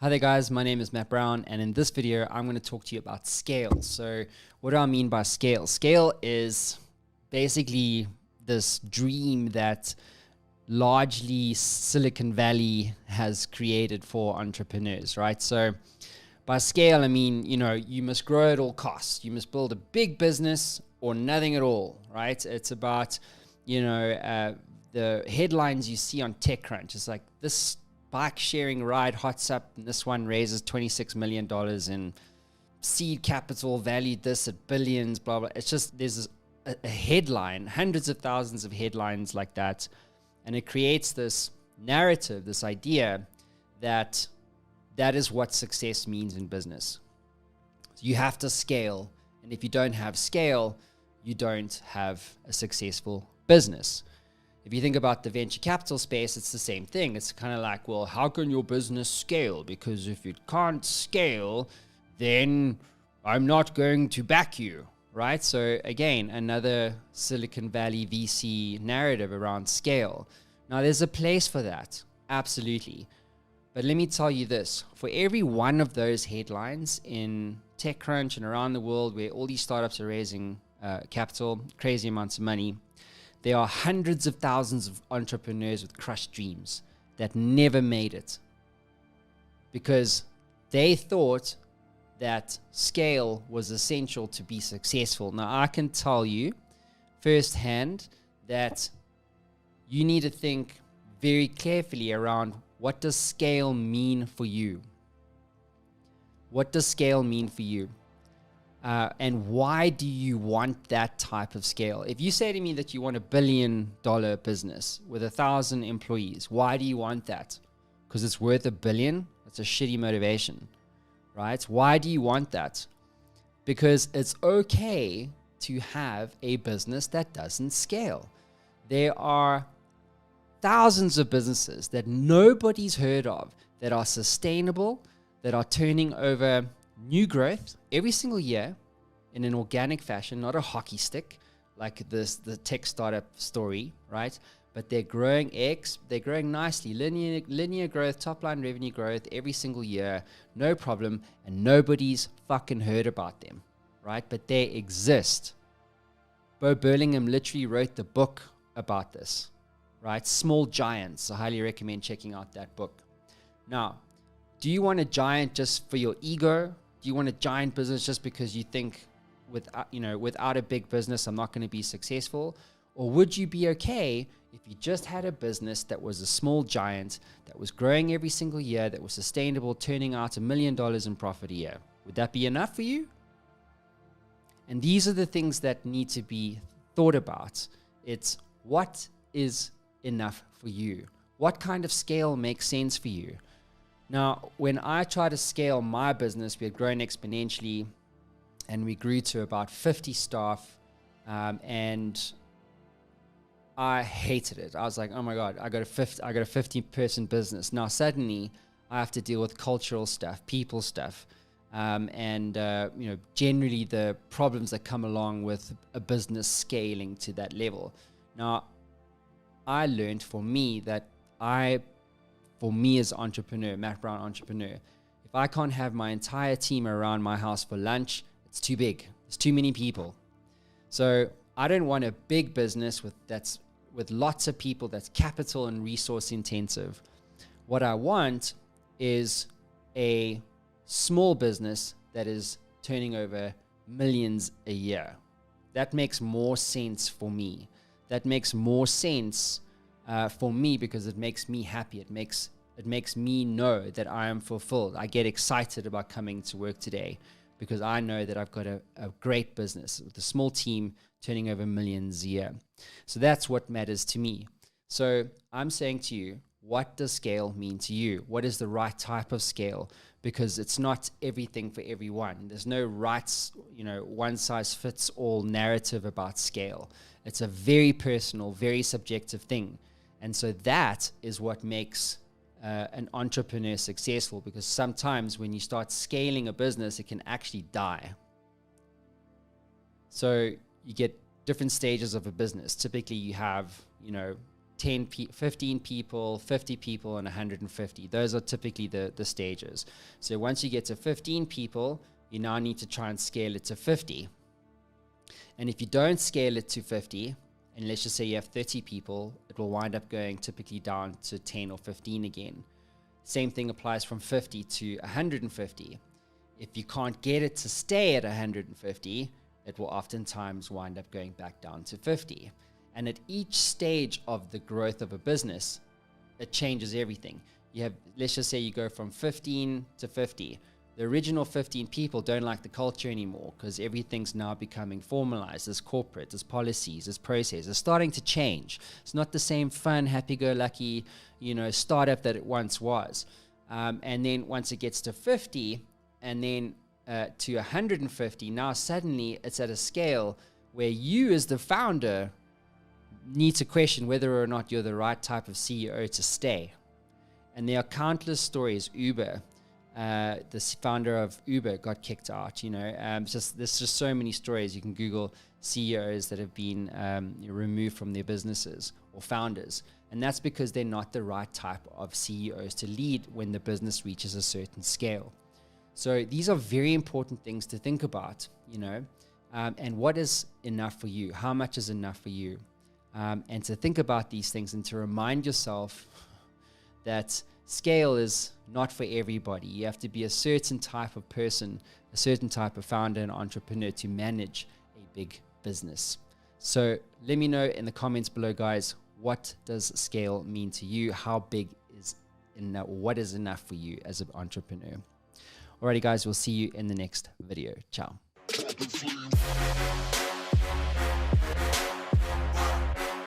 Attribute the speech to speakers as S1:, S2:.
S1: Hi there guys, my name is Matt Brown, and in this video I'm going to talk to you about scale. So what do I mean by scale? Scale is basically this dream that largely Silicon Valley has created for entrepreneurs, right? So by scale, I mean, you must grow at all costs. You must build a big business or nothing at all, right? It's about, the headlines you see on TechCrunch. It's like this bike sharing ride hots up, and this one raises $26 million in seed capital, valued this at billions, blah, blah. It's just, there's a headline, hundreds of thousands of headlines like that. And it creates this narrative, this idea that is what success means in business. So you have to scale. And if you don't have scale, you don't have a successful business. If you think about the venture capital space, it's the same thing. It's kind of like, well, how can your business scale? Because if it can't scale, then I'm not going to back you, right? So again, another Silicon Valley VC narrative around scale. Now, there's a place for that, absolutely. But let me tell you this, for every one of those headlines in TechCrunch and around the world where all these startups are raising capital, crazy amounts of money, there are hundreds of thousands of entrepreneurs with crushed dreams that never made it because they thought that scale was essential to be successful. Now, I can tell you firsthand that you need to think very carefully around, what does scale mean for you? What does scale mean for you? And why do you want that type of scale? If you say to me that you want $1 billion business with 1,000 employees, why do you want that? Because it's worth $1 billion? That's a shitty motivation, right? Why do you want that? Because it's okay to have a business that doesn't scale. There are thousands of businesses that nobody's heard of that are sustainable, that are turning over new growth every single year in an organic fashion, not a hockey stick like the tech startup story, right? But they're growing they're growing nicely, linear growth, top line revenue growth every single year, no problem, and nobody's fucking heard about them, right? But they exist. Bo Burlingham literally wrote the book about this, right? Small Giants. I highly recommend checking out that book. Now, do you want a giant just for your ego? Do you want a giant business just because you think without a big business, I'm not going to be successful? Or would you be okay if you just had a business that was a small giant, that was growing every single year, that was sustainable, turning out $1 million in profit a year? Would that be enough for you? And these are the things that need to be thought about. It's what is enough for you? What kind of scale makes sense for you? Now, when I try to scale my business, we had grown exponentially and we grew to about 50 staff, and I hated it. I was like, oh my God, I got a 50-person business. Now suddenly I have to deal with cultural stuff, people stuff, and generally the problems that come along with a business scaling to that level. Now, I learned for me as an entrepreneur, Matt Brown entrepreneur, if I can't have my entire team around my house for lunch, it's too big. It's too many people. So I don't want a big business with lots of people that's capital and resource intensive. What I want is a small business that is turning over millions a year. That makes more sense for me. That makes more sense for me because it makes me happy. It makes me know that I am fulfilled. I get excited about coming to work today because I know that I've got a great business with a small team turning over millions a year. So that's what matters to me. So I'm saying to you, what does scale mean to you? What is the right type of scale? Because it's not everything for everyone. There's no one size fits all narrative about scale. It's a very personal, very subjective thing. And so that is what makes an entrepreneur successful, because sometimes when you start scaling a business, it can actually die. So you get different stages of a business. Typically you have, 15 people, 50 people, and 150. Those are typically the stages. So once you get to 15 people, you now need to try and scale it to 50. And if you don't scale it to 50, and let's just say you have 30 people, it will wind up going typically down to 10 or 15 again. Same thing applies from 50 to 150. If you can't get it to stay at 150, it will oftentimes wind up going back down to 50. And at each stage of the growth of a business, it changes everything. You have, let's just say you go from 15 to 50. The original 15 people don't like the culture anymore because everything's now becoming formalized. There's corporate, there's policies, there's processes. It's starting to change. It's not the same fun, happy-go-lucky, startup that it once was. And then once it gets to 50 and then to 150, now suddenly it's at a scale where you as the founder need to question whether or not you're the right type of CEO to stay. And there are countless stories. Uber, the founder of Uber got kicked out, there's just so many stories. You can Google CEOs that have been removed from their businesses or founders. And that's because they're not the right type of CEOs to lead when the business reaches a certain scale. So these are very important things to think about, and what is enough for you? How much is enough for you? And to think about these things and to remind yourself that scale is not for everybody. You have to be a certain type of person, a certain type of founder and entrepreneur to manage a big business. So let me know in the comments below, guys, what does scale mean to you? How big is enough? What is enough for you as an entrepreneur? Alrighty, guys, we'll see you in the next video. Ciao.